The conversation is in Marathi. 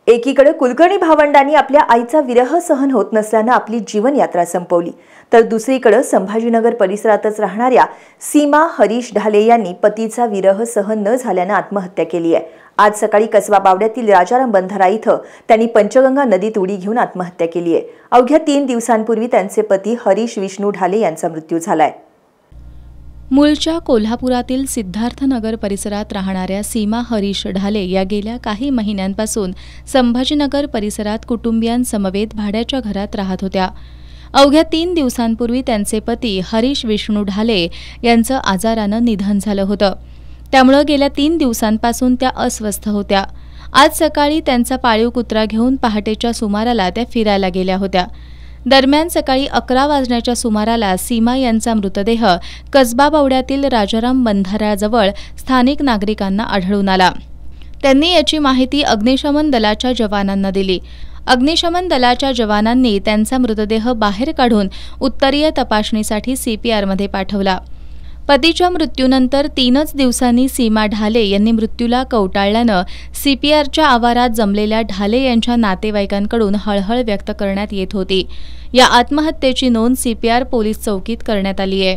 एकीकडे कुलकर्णी भावंडांनी आपल्या आईचा विरह सहन होत नसल्याने आपली जीवनयात्रा संपवली, तर दुसरीकडे संभाजीनगर परिसरातच राहणाऱ्या सीमा हरीश ढाले यांनी पतीचा विरह सहन न झाल्याने आत्महत्या केली आहे। आज सकाळी कसबा बावड्यातील राजाराम बंधारा इथं त्यांनी पंचगंगा नदीत उडी घेऊन आत्महत्या केली आहे। अवघ्या 3 दिवसांपूर्वी त्यांचे पती हरीश विष्णू ढाले यांचा मृत्यू झालाय। मूळच्या कोल्हापुरातील सिद्धार्थनगर परिसरात राहणाऱ्या सीमा हरीश ढाले या गेल्या काही महिन्यांपासून संभाजीनगर परिसरात कुटुंबियांसमवेत भाड्याच्या घरात राहत होत्या। अवघ्या 3 दिवसांपूर्वी त्यांचे पती हरीश विष्णू ढाले यांचं आजारानं निधन झालं होतं। त्यामुळे गेल्या 3 दिवसांपासून त्या अस्वस्थ होत्या। आज सकाळी त्यांचा पाळीव कुत्रा घेऊन पहाटेच्या सुमाराला त्या फिरायला गेल्या होत्या। दरम्यान सकाळी 11 वाजण्याच्या सुमाराला सीमा यांचा मृतदेह कसबा बावड्यातील राजाराम बंधाऱ्याजवळ स्थानिक नागरिकांना आढळून आला। त्यांनी याची माहिती अग्निशमन दलाच्या जवानांना दिली। अग्निशमन दलाच्या जवानांनी त्यांचा मृतदेह बाहेर काढून उत्तरीय तपासणीसाठी सीपीआरमध्ये पाठवला। पतीच्या मृत्यूनंतर 3च दिवसांनी सीमा ढाले यांनी मृत्यूला कवटाळल्यानं सीपीआरच्या आवारात जमलेल्या ढाले यांच्या नातेवाईकांकडून हळहळ व्यक्त करण्यात येत होती। या आत्महत्येची नोंद सीपीआर पोलीस चौकीत करण्यात आली आहे।